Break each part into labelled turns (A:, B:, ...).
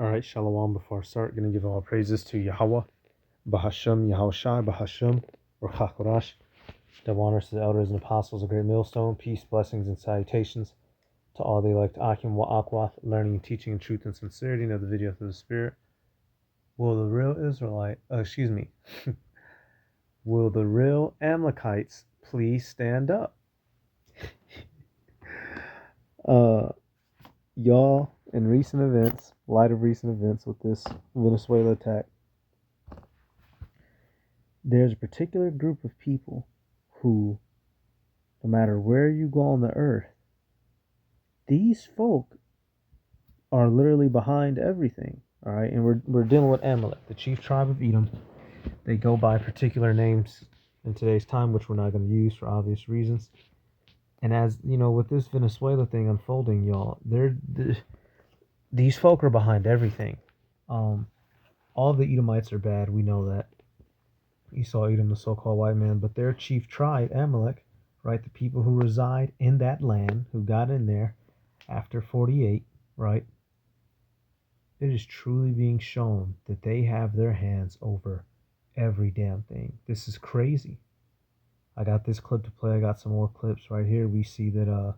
A: Alright, Shalom. Before I start, going to give all praises to Yahweh, Bahasham, Yahushai, Bahasham, or Chakorash. Double honors to the elders and apostles of Great Millstone. Peace, blessings, and salutations to all they elect Akim wa Akwath, learning and teaching in truth and sincerity, and of the video through the Spirit. Will the real will the real Amalekites please stand up? Y'all, in light of recent events with this Venezuela attack, there's a particular group of people who, no matter where you go on the earth, these folk are literally behind everything. All right, and we're dealing with Amalek, the chief tribe of Edom. They go by particular names in today's time, which we're not going to use for obvious reasons. And as you know, with this Venezuela thing unfolding, y'all, these folk are behind everything. All of the Edomites are bad. We know that. Esau, Edom, the so-called white man, but their chief tribe, Amalek, right, the people who reside in that land, who got in there after 48, right, it is truly being shown that they have their hands over every damn thing. This is crazy. I got this clip to play. I got some more clips right here. We see that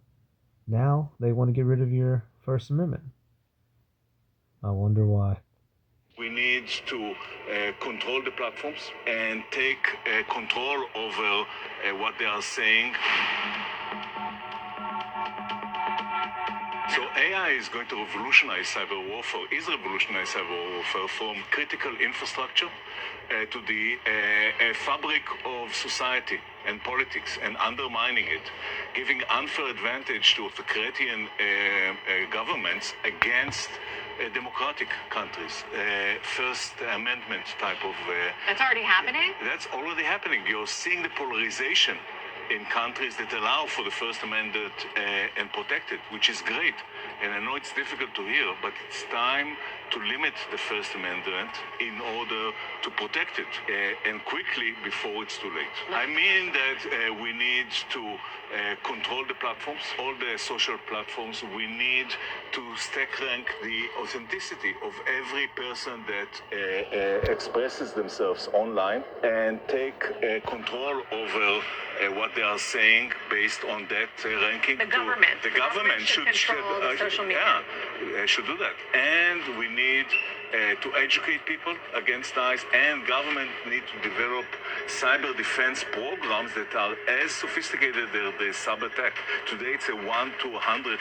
A: now they want to get rid of your First Amendment. I wonder why.
B: We need to control the platforms and take control over what they are saying. So AI is going to revolutionize cyber warfare, is revolutionizing cyber warfare from critical infrastructure to the fabric of society and politics, and undermining it, giving unfair advantage to authoritarian governments against democratic countries, First Amendment type of...
C: That's already happening?
B: That's already happening. You're seeing the polarization in countries that allow for the First Amendment and protect it, which is great. And I know it's difficult to hear, but it's time to limit the First Amendment in order to protect it, and quickly before it's too late. I mean that we need to control the platforms, all the social platforms. We need to stack rank the authenticity of every person that expresses themselves online, and take control over what they are saying based on that ranking.
C: The government should control the social media.
B: Yeah, should do that. And we need to educate people against ICE, and government need to develop cyber defense programs that are as sophisticated as the cyber attack. Today it's a 1 to 100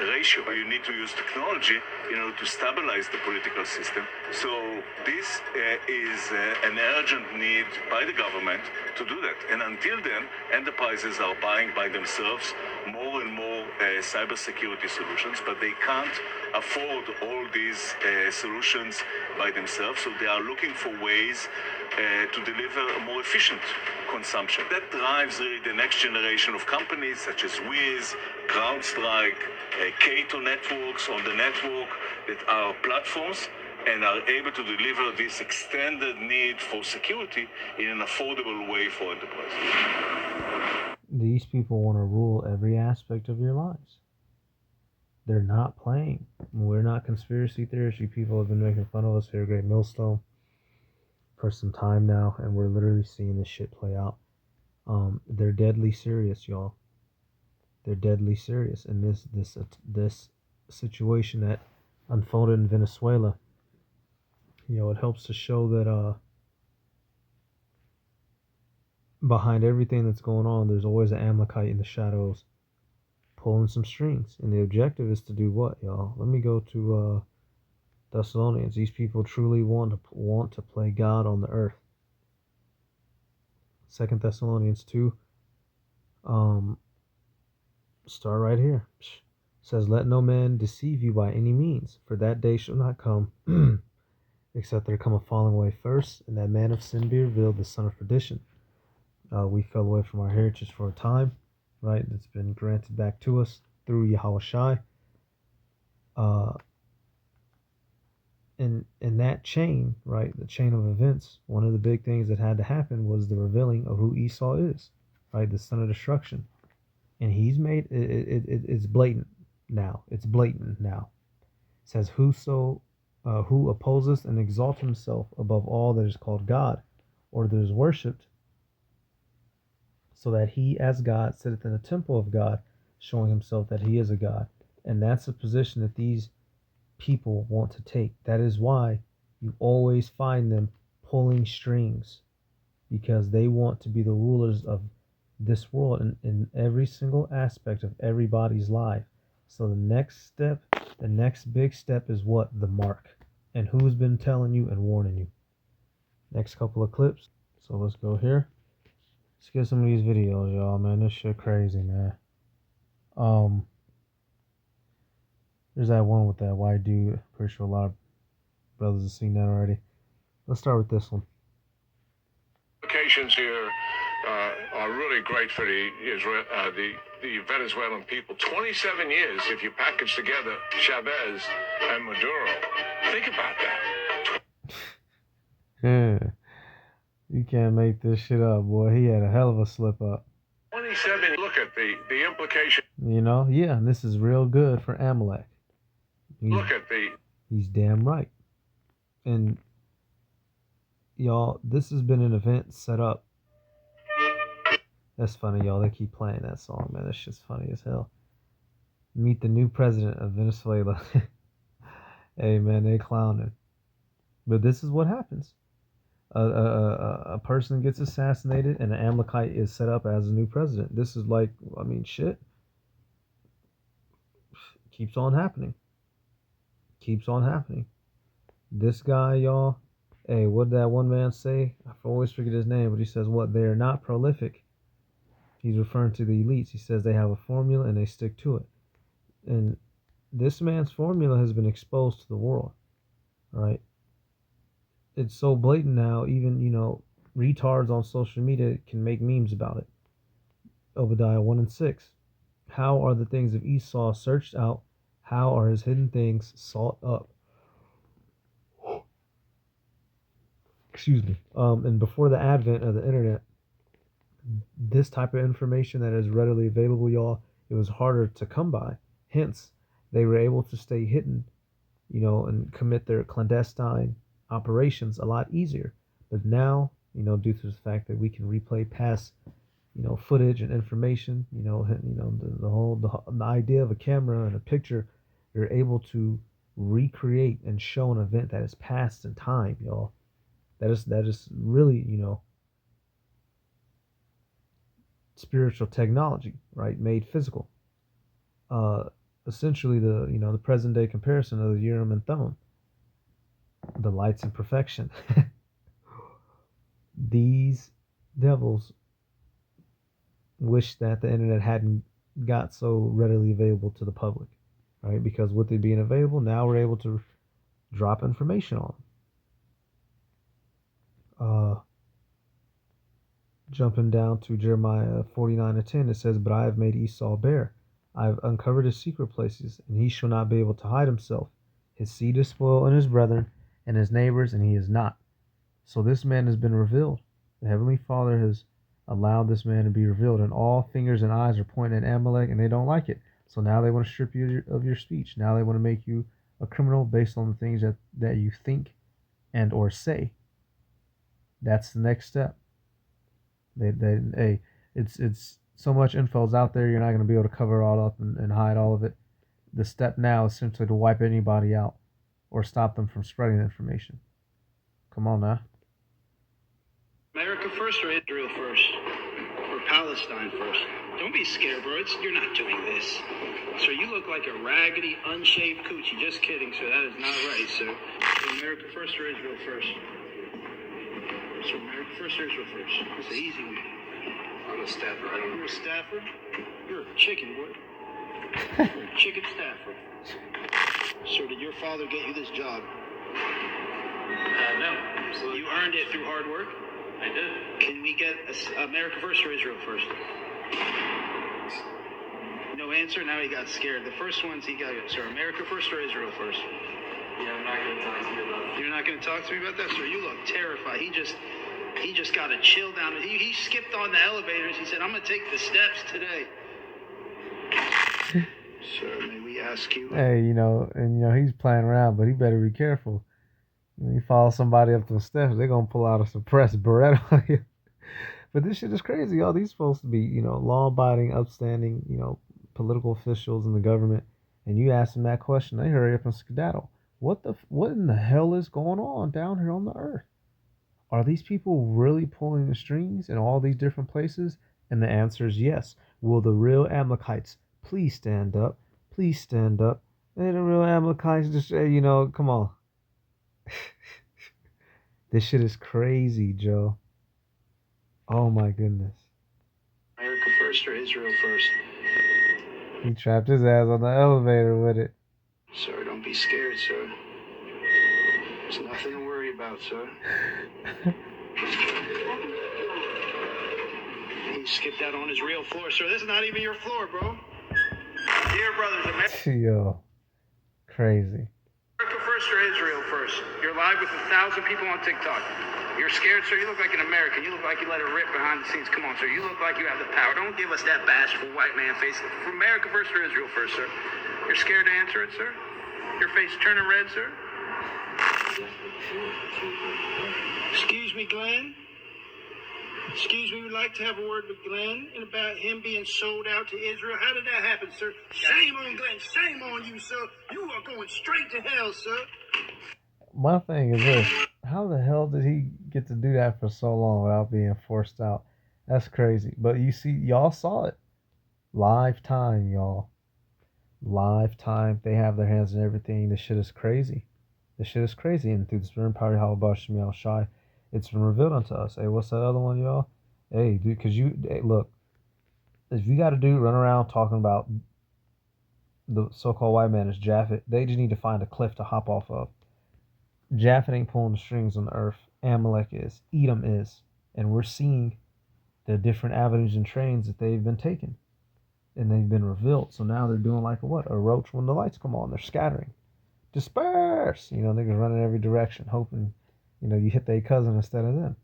B: ratio. You need to use technology in order to stabilize the political system. So this is an urgent need by the government to do that. And until then, enterprises are buying by themselves more and more cybersecurity solutions, but they can't afford all these solutions by themselves. So they are looking for ways to deliver a more efficient consumption. That drives really the next generation of companies such as Wiz, CrowdStrike, Kato networks on the network, that are platforms and are able to deliver this extended need for security in an affordable way for enterprises.
A: These people want to rule every aspect of your lives. They're not playing. We're not conspiracy theorists. You people have been making fun of us here at Great Millstone for some time now, and we're literally seeing this shit play out. They're deadly serious, y'all. They're deadly serious. And this situation that unfolded in Venezuela, it helps to show that behind everything that's going on, there's always an Amalekite in the shadows pulling some strings. And the objective is to do what, y'all? Let me go to Thessalonians. These people truly want to play God on the earth. 2 Thessalonians 2, start right here. It says, "Let no man deceive you by any means, for that day shall not come, except there come a falling away first, and that man of sin be revealed, the son of perdition." We fell away from our heritage for a time, right? It's been granted back to us through Yahushai. In that chain, right, the chain of events, one of the big things that had to happen was the revealing of who Esau is, right, the son of destruction. And he's it's blatant now. It's blatant now. It says, "Whoso who opposes and exalts himself above all that is called God, or that is worshipped, so that he as God sitteth in the temple of God, showing himself that he is a God. And that's a position that these people want to take. That is why you always find them pulling strings, because they want to be the rulers of this world in every single aspect of everybody's life. So the next step, the next big step is what? The mark. And who's been telling you and warning you? Next couple of clips. So let's go here. Let's get some of these videos, y'all, man. This shit crazy, man. There's that one with that white dude. Pretty sure a lot of brothers have seen that already. Let's start with this one.
D: Implications here are really great for the Venezuelan people. 27 years if you package together Chavez and Maduro. Think about that.
A: Yeah. You can't make this shit up, boy. He had a hell of a slip up.
D: 27. Look at the implication.
A: You know, yeah, and this is real good for Amalek. He's damn right. And y'all, this has been an event set up. That's funny, y'all. They keep playing that song, man. That's just funny as hell. Meet the new president of Venezuela. Hey, man, they clowning. But this is what happens. A person gets assassinated and an Amalekite is set up as a new president. This is like, I mean, shit. Keeps on happening. Keeps on happening. This guy, y'all, hey, what did that one man say? I always forget his name, but he says, what? They are not prolific. He's referring to the elites. He says they have a formula and they stick to it. And this man's formula has been exposed to the world, right? It's so blatant now, even, you know, retards on social media can make memes about it. Obadiah 1 and 6. How are the things of Esau searched out? How are his hidden things sought up? Excuse me. And before the advent of the internet, this type of information that is readily available, y'all, it was harder to come by. Hence, they were able to stay hidden, you know, and commit their clandestine operations a lot easier. But now, you know, due to the fact that we can replay past, you know, footage and information, the idea of a camera and a picture, you're able to recreate and show an event that is past in time, y'all. That is really, you know, spiritual technology, right? Made physical. Essentially the present day comparison of the Urim and Thummim, the lights in perfection. These devils wish that the internet hadn't got so readily available to the public, right? Because with it being available, now we're able to drop information on them. Jumping down to Jeremiah 49:10, it says, "But I have made Esau bare. I have uncovered his secret places, and he shall not be able to hide himself. His seed is spoiled in his brethren and his neighbors, and he is not." So this man has been revealed. The Heavenly Father has allowed this man to be revealed, and all fingers and eyes are pointing at Amalek, and they don't like it. So now they want to strip you of your speech. Now they want to make you a criminal based on the things that you think and or say. That's the next step. Hey, it's so much info's out there, you're not going to be able to cover it all up and hide all of it. The step now is simply to wipe anybody out or stop them from spreading the information. Come on now.
E: America first or Israel first? Or Palestine first? Don't be scared, bro. You're not doing this. Sir, you look like a raggedy, unshaved coochie. Just kidding, sir. That is not right, sir. So America first or Israel first? So America first or Israel first? It's an easy one.
D: I'm a staffer.
E: You're a staffer? You're a chicken, boy. You're a chicken staffer. Sir, did your father get you this job?
D: No.
E: So you earned it through hard work?
D: I did.
E: Can we get America first or Israel first? No answer. Now he got scared. The first ones he got. Sir, America first or Israel first?
D: Yeah, I'm not going to talk to you about that.
E: You're not going to talk to me about that, sir? You look terrified. He just got a chill down. He skipped on the elevators. He said, "I'm going to take the steps today." Sir, may we ask you?
A: Hey, he's playing around, but he better be careful. When you follow somebody up those steps, they're gonna pull out a suppressed Beretta on you. But this shit is crazy, y'all. These supposed to be, law-abiding, upstanding, political officials in the government, and you ask them that question, they hurry up and skedaddle. What in the hell is going on down here on the earth? Are these people really pulling the strings in all these different places? And the answer is yes. Will the real Amalekites please stand up? Please stand up. And the real Amalekites just say, come on. This shit is crazy, Joe. Oh my goodness.
E: America first or Israel first?
A: He trapped his ass on the elevator with it.
E: Sir, don't be scared, sir. There's nothing to worry about, sir. He skipped out on his real floor, sir. This is not even your floor, bro. Dear brothers, America
A: Yo, crazy.
E: first or Israel first? You're live with 1,000 people on TikTok. You're scared, sir? You look like an American. You look like you let it rip behind the scenes. Come on, sir. You look like you have the power. Don't give us that bashful white man face. America first or Israel first, sir? You're scared to answer it, sir? Your face turning red, sir? Excuse me, Glenn. Excuse me, we'd like to have a word with Glenn and about him being sold out to Israel. How did that happen, sir? Shame on Glenn. Shame on you, sir. You are going straight to hell, sir.
A: My thing is this. How the hell did he get to do that for so long without being forced out? That's crazy. But you see, y'all saw it. Live time, y'all. Live time. They have their hands in everything. This shit is crazy. This shit is crazy. And through the spirit and power of Yahweh Shem Yahweh Shai, it's been revealed unto us. Hey, what's that other one, y'all? Hey, dude, look, if you got a dude run around talking about the so-called white man is Japhet, they just need to find a cliff to hop off of. Japhet ain't pulling the strings on the earth. Amalek is. Edom is. And we're seeing the different avenues and trains that they've been taking. And they've been revealed. So now they're doing like a roach when the lights come on. They're scattering. Disperse! Niggas running every direction, hoping, you hit their cousin instead of them.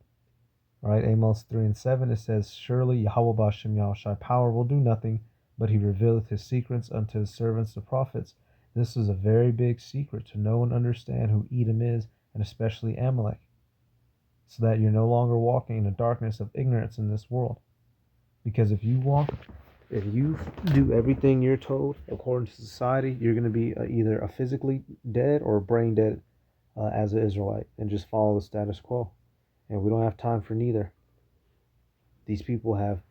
A: Right? Amos 3:7, it says, Surely Yahweh Bashem Yahushai power will do nothing, but he revealeth his secrets unto his servants the prophets. This is a very big secret to know and understand who Edom is, and especially Amalek, so that you're no longer walking in the darkness of ignorance in this world. Because if you do everything you're told according to society, you're going to be either a physically dead or brain dead as an Israelite, and just follow the status quo. And we don't have time for neither. These people have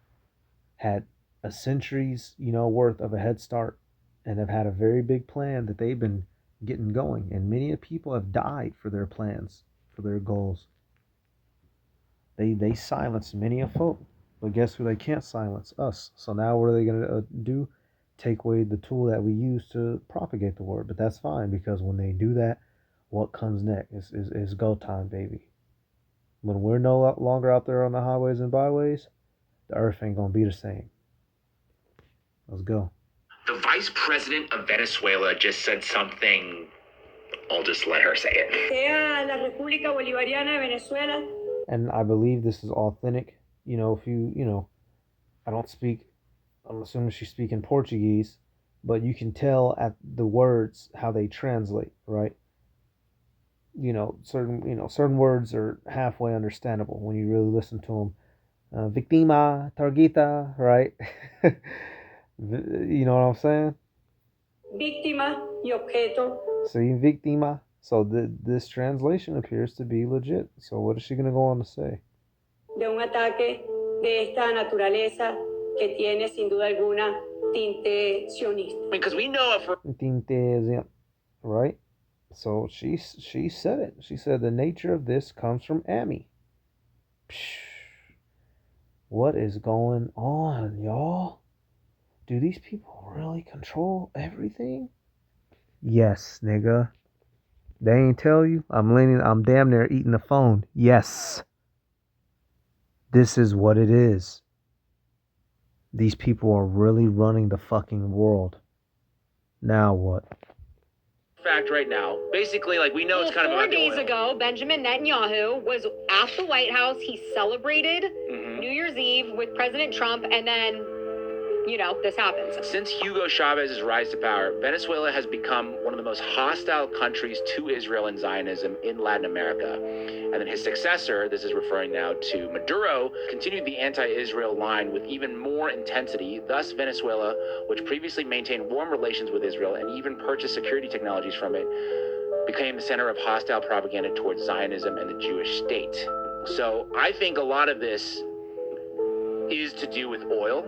A: had a century's, worth of a head start, and have had a very big plan that they've been getting going. And many people have died for their plans, for their goals. They silenced many a folk. But guess who they can't silence? Us. So now what are they going to do? Take away the tool that we use to propagate the word. But that's fine, because when they do that, what comes next is go time, baby. When we're no longer out there on the highways and byways, the earth ain't going to be the same. Let's go.
F: The vice president of Venezuela just said something. I'll just let her say it.
G: Sea la República Bolivariana de Venezuela.
A: And I believe this is authentic. If you, I don't speak, I'm assuming she's speaking Portuguese, but you can tell at the words how they translate, right? Certain words are halfway understandable when you really listen to them. Victima, targeta, right? You know what I'm saying?
G: Víctima y objeto.
A: See, victima. So this translation appears to be legit. So what is she going to go on to say?
G: De un ataque de esta naturaleza que tiene sin duda alguna tinte sionista.
F: Because we know if
A: right? So she said it. She said the nature of this comes from Ami. What is going on, y'all? Do these people really control everything? Yes, nigga. They ain't tell you? I'm damn near eating the phone. Yes. This is what it is. These people are really running the fucking world. Now what?
F: fact right now, basically, we know it's kind of
C: 4 days ago, Benjamin Netanyahu was at the White House. He celebrated New Year's Eve with President Trump, and then this happens.
F: Since Hugo Chavez's rise to power, Venezuela has become one of the most hostile countries to Israel and Zionism in Latin America. And then his successor, this is referring now to Maduro, continued the anti-Israel line with even more intensity. Thus, Venezuela, which previously maintained warm relations with Israel and even purchased security technologies from it, became the center of hostile propaganda towards Zionism and the Jewish state. So I think a lot of this is to do with oil,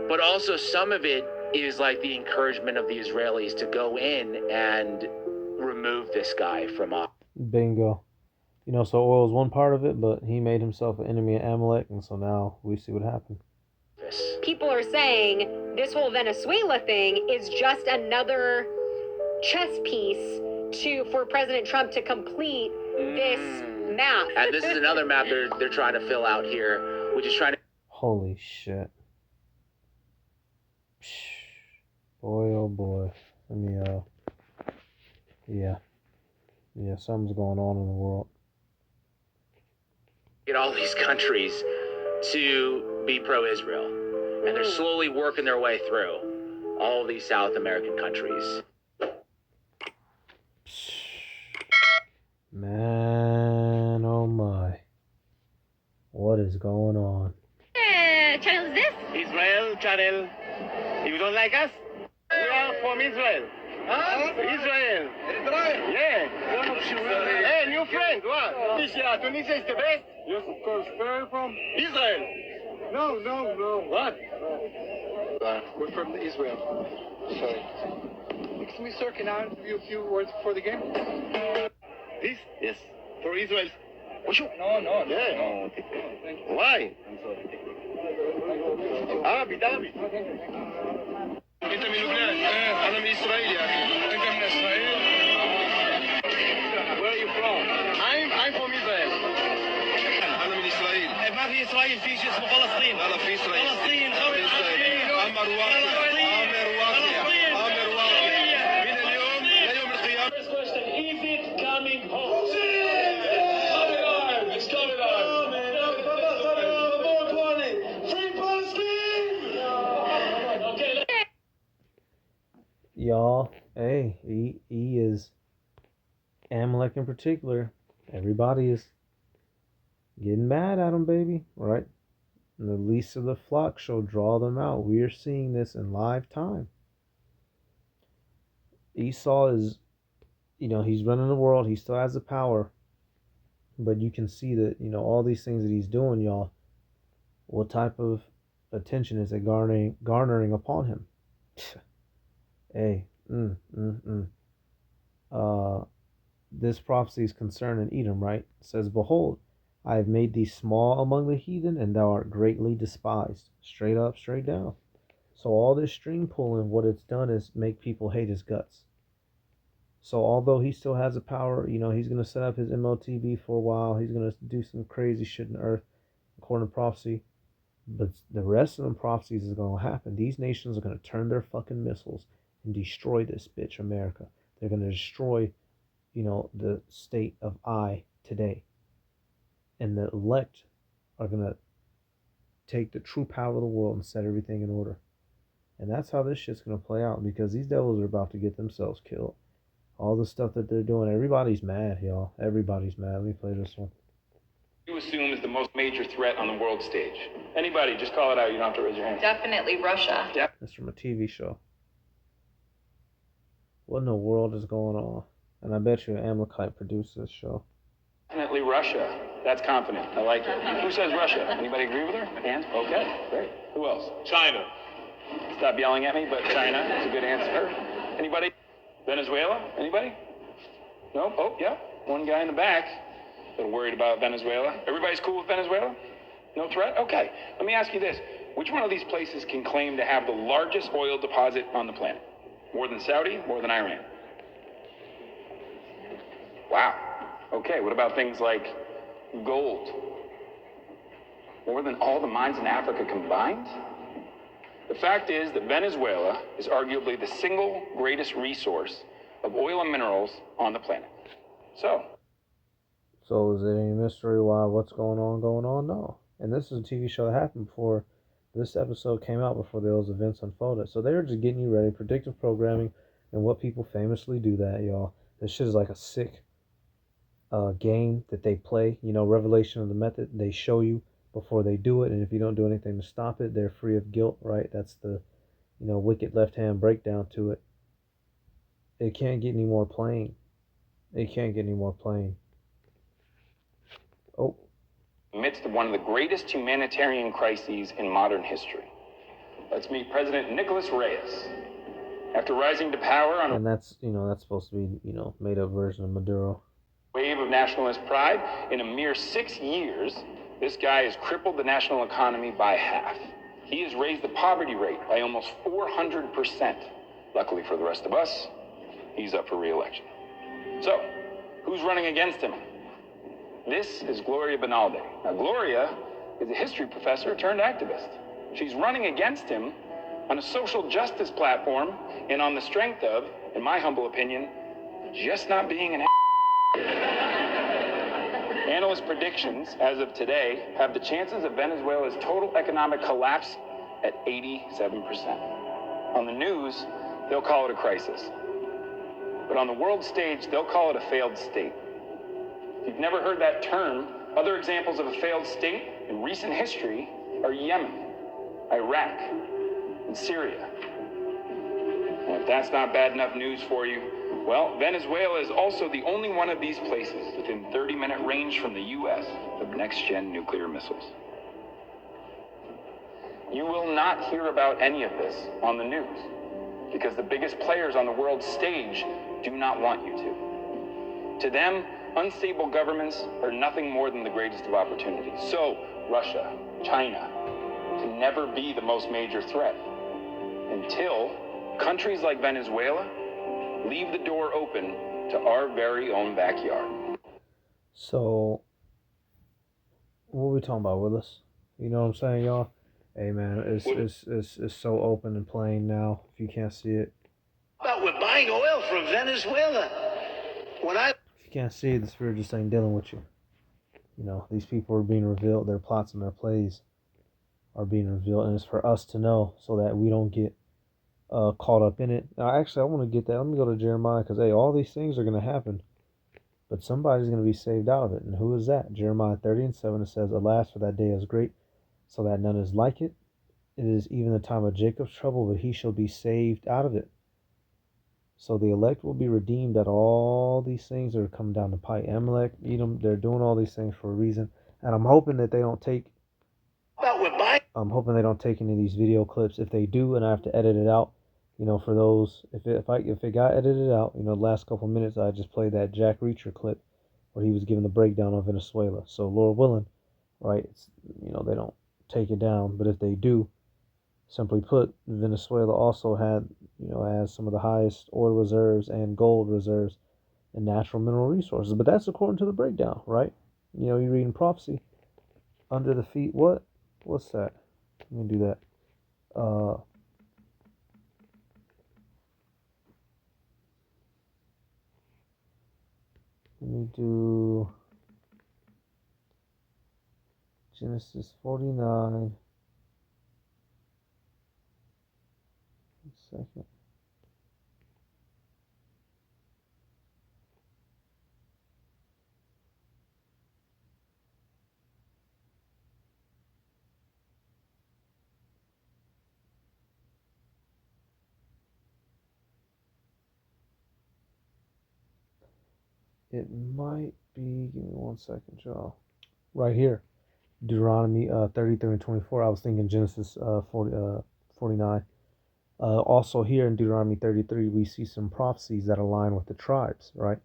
F: but also some of it is like the encouragement of the Israelis to go in and remove this guy from office.
A: Bingo. So oil is one part of it, but he made himself an enemy of Amalek, and so now we see what happened.
C: People are saying this whole Venezuela thing is just another chess piece for President Trump to complete this map.
F: And this is another map they're trying to fill out here, which is trying to...
A: Holy shit. Boy, oh boy. Let me, yeah, something's going on in the world.
F: Get all these countries to be pro-Israel. And they're slowly working their way through all of these South American countries.
A: Man, oh my. What is going on?
C: Channel is this?
E: Israel channel. If you don't like us, we are from Israel. Huh? Israel. Yeah. Hey, new friend. What? Tunisia is the best. Yes, of course. Where are you from? Israel. No. What? We're from Israel. Sorry. Excuse me, sir. Can I interview a few words before the game? This? Yes. For Israel. No. Yeah. No. Why? I'm sorry. عربي. انت من لبنان. انا من اسرائيل يا اخي. انت من اسرائيل. Where are you from? I'm from Israel. انا من اسرائيل. ما في اسرائيل، في شيء اسمه فلسطين. لا في اسرائيل. فلسطين. عمر واقع. من اليوم ليوم القيامة. First question, is it coming home? It's coming on.
A: Y'all, hey, he is Amalek in particular. Everybody is getting mad at him, baby, right? And the least of the flock shall draw them out. We are seeing this in live time. Esau is, he's running the world. He still has the power. But you can see that, all these things that he's doing, y'all, what type of attention is it garnering upon him? Hey, this prophecy is concerning Edom, right? It says, behold, I have made thee small among the heathen, and thou art greatly despised. Straight up, straight down. So all this string pulling, what it's done is make people hate his guts. So although he still has the power, he's going to set up his MLTV for a while. He's going to do some crazy shit in the earth, according to prophecy. But the rest of them prophecies is going to happen. These nations are going to turn their fucking missiles and destroy this bitch, America. They're going to destroy, the state of I today. And the elect are going to take the true power of the world and set everything in order. And that's how this shit's going to play out, because these devils are about to get themselves killed. All the stuff that they're doing, everybody's mad, y'all. Everybody's mad. Let me play this one.
H: You assume is the most major threat on the world stage? Anybody, just call it out. You don't have to raise your hand.
C: Definitely Russia.
H: Yeah.
A: That's from a TV show. What in the world is going on? And I bet you an Amalekite produced this show.
H: Definitely Russia. That's confident. I like it. Who says Russia? Anybody agree with her? Hands? Okay, great. Who else? China. Stop yelling at me, but China is a good answer. Anybody? Venezuela? Anybody? No? Oh, yeah. One guy in the back. A little worried about Venezuela. Everybody's cool with Venezuela? No threat? Okay. Let me ask you this. Which one of these places can claim to have the largest oil deposit on the planet? More than Saudi? More than Iran? Wow. Okay, what about things like gold? More than all the mines in Africa combined? The fact is that Venezuela is arguably the single greatest resource of oil and minerals on the planet. So
A: is it any mystery why what's going on? No. And this is a TV show that happened before This episode came out before those events unfolded. So they were just getting you ready. Predictive programming and what people famously do that, y'all. This shit is like a sick game that they play. Revelation of the method. They show you before they do it. And if you don't do anything to stop it, they're free of guilt, right? That's the, wicked left-hand breakdown to it. It can't get any more plain. It can't get any more plain. Oh.
H: Amidst one of the greatest humanitarian crises in modern history. Let's meet President Nicolas Reyes. After rising to power on
A: and that's supposed to be, made up version of Maduro.
H: Wave of nationalist pride, in a mere 6 years, this guy has crippled the national economy by half. He has raised the poverty rate by almost 400%. Luckily for the rest of us, he's up for re-election. So, who's running against him? This is Gloria Bonalde. Now, Gloria is a history professor turned activist. She's running against him on a social justice platform and on the strength of, in my humble opinion, just not being an Analyst predictions, as of today, have the chances of Venezuela's total economic collapse at 87%. On the news, they'll call it a crisis. But on the world stage, they'll call it a failed state. If you've never heard that term, other examples of a failed state in recent history are Yemen, Iraq, and Syria. And if that's not bad enough news for you, well, Venezuela is also the only one of these places within 30-minute range from the U.S. of next-gen nuclear missiles. You will not hear about any of this on the news because the biggest players on the world stage do not want you to. To them, unstable governments are nothing more than the greatest of opportunities. So, Russia, China, can never be the most major threat until countries like Venezuela leave the door open to our very own backyard.
A: So, what are we talking about, Willis? You know what I'm saying, y'all? Hey, man, it's so open and plain now, if you can't see it.
E: But we're buying oil from Venezuela.
A: If you can't see it, the spirit just ain't dealing with you. These people are being revealed. Their plots and their plays are being revealed, and it's for us to know so that we don't get caught up in it. Now, actually, I want to get that. Let me go to Jeremiah, because, hey, all these things are going to happen, but somebody's going to be saved out of it. And who is that? Jeremiah 30:7, it says, "Alas, for that day is great, so that none is like it. It is even the time of Jacob's trouble, but he shall be saved out of it." So the elect will be redeemed at all these things that are coming down the pipe. Amalek, Edom, they're doing all these things for a reason. And I'm hoping that they don't take any of these video clips. If they do, and I have to edit it out, for those, if it got edited out, the last couple minutes, I just played that Jack Reacher clip where he was giving the breakdown on Venezuela. So Lord willing, right, they don't take it down. But if they do, simply put, Venezuela also has some of the highest oil reserves and gold reserves and natural mineral resources. But that's according to the breakdown, right? You're reading prophecy. Under the feet, what's that? Let me do that. Let me do Genesis 49. 1 second. It might be, give me 1 second, y'all. Right here, Deuteronomy 33 and 24. I was thinking Genesis 49. Also here in Deuteronomy 33, we see some prophecies that align with the tribes, right?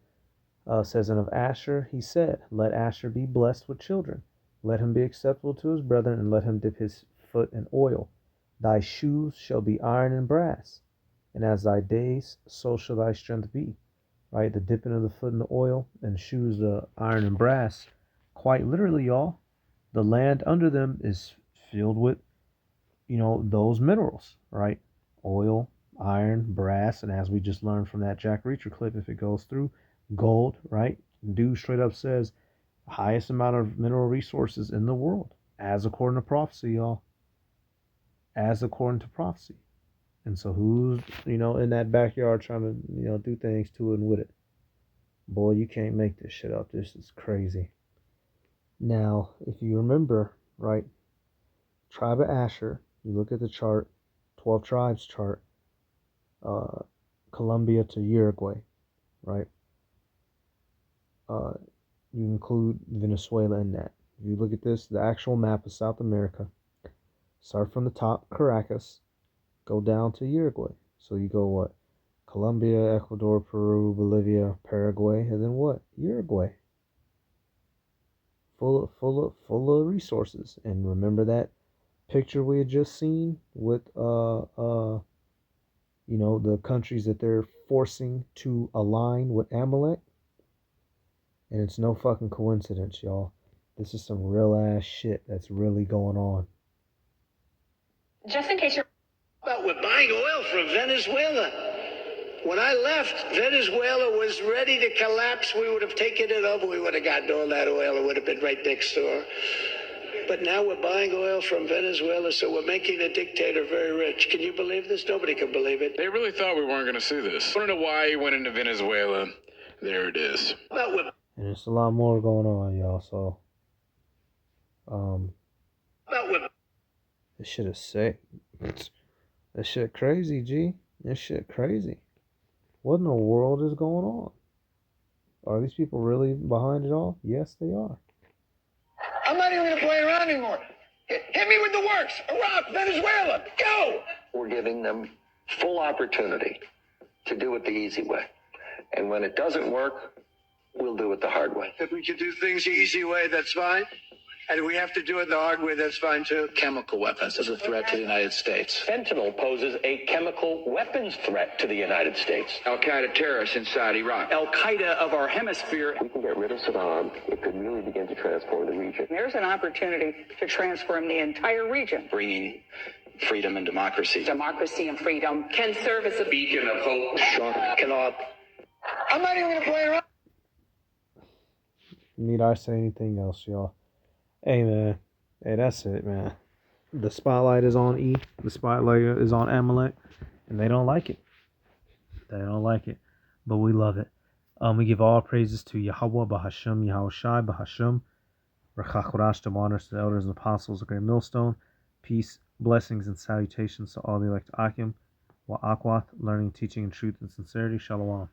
A: Says, "And of Asher he said, Let Asher be blessed with children. Let him be acceptable to his brethren, and let him dip his foot in oil. Thy shoes shall be iron and brass, and as thy days, so shall thy strength be." Right? The dipping of the foot in the oil and shoes the iron and brass. Quite literally, y'all, the land under them is filled with, those minerals, right? Oil, iron, brass, and as we just learned from that Jack Reacher clip, if it goes through, gold, right? Dude straight up says the highest amount of mineral resources in the world, as according to prophecy, y'all. as according to prophecy. And so who's, in that backyard trying to, do things to it and with it? Boy, you can't make this shit up. This is crazy. Now, if you remember, right, tribe of Asher, you look at the chart, 12 tribes chart, Colombia to Uruguay, right? You include Venezuela in that. If you look at this, the actual map of South America, start from the top, Caracas, go down to Uruguay. So you go what? Colombia, Ecuador, Peru, Bolivia, Paraguay, and then what? Uruguay. Full of resources. And remember that picture we had just seen with the countries that they're forcing to align with Amalek? And it's no fucking coincidence, y'all. This is some real ass shit that's really going on.
C: Just in case you're...
E: But we're buying oil from Venezuela. When I left, Venezuela was ready to collapse. We would have taken it over. We would have gotten all that oil. It would have been right next door. But now we're buying oil from Venezuela, so we're making a dictator very rich. Can you believe this? Nobody can believe it.
H: They really thought we weren't going to see this. I don't know why he went into Venezuela. There it is.
A: And there's a lot more going on, y'all. So, this shit is sick. This shit crazy, G. This shit crazy. What in the world is going on? Are these people really behind it all? Yes, they are.
E: I'm not even going to play around anymore. Hit me with the works. Iraq, Venezuela, go!
I: We're giving them full opportunity to do it the easy way. And when it doesn't work, we'll do it the hard way.
E: If we can do things the easy way, that's fine. And if we have to do it the hard way, that's fine too.
I: Chemical weapons is a threat to the United States. Fentanyl poses a chemical weapons threat to the United States.
H: Al-Qaeda terrorists inside Iraq.
I: Al-Qaeda of our hemisphere. We can get rid of Saddam. It could really begin to transform the region.
G: There's an opportunity to transform the entire region.
I: Bringing freedom and democracy.
G: Democracy and freedom can serve as a
H: Beacon of hope.
I: Sharp cannot.
E: I'm not even going to play around.
A: Need I say anything else, y'all? Hey, man. Hey, that's it, man. The spotlight is on E. The spotlight is on Amalek. And they don't like it. They don't like it. But we love it. We give all praises to Yahweh, Bahasham, Yahushai, Bahasham. Rechachurash, to honors to the elders and apostles of Great Millstone. Peace, blessings, and salutations to all the elect Akim. Wa'akwath, learning, teaching, and truth and sincerity. Shalom.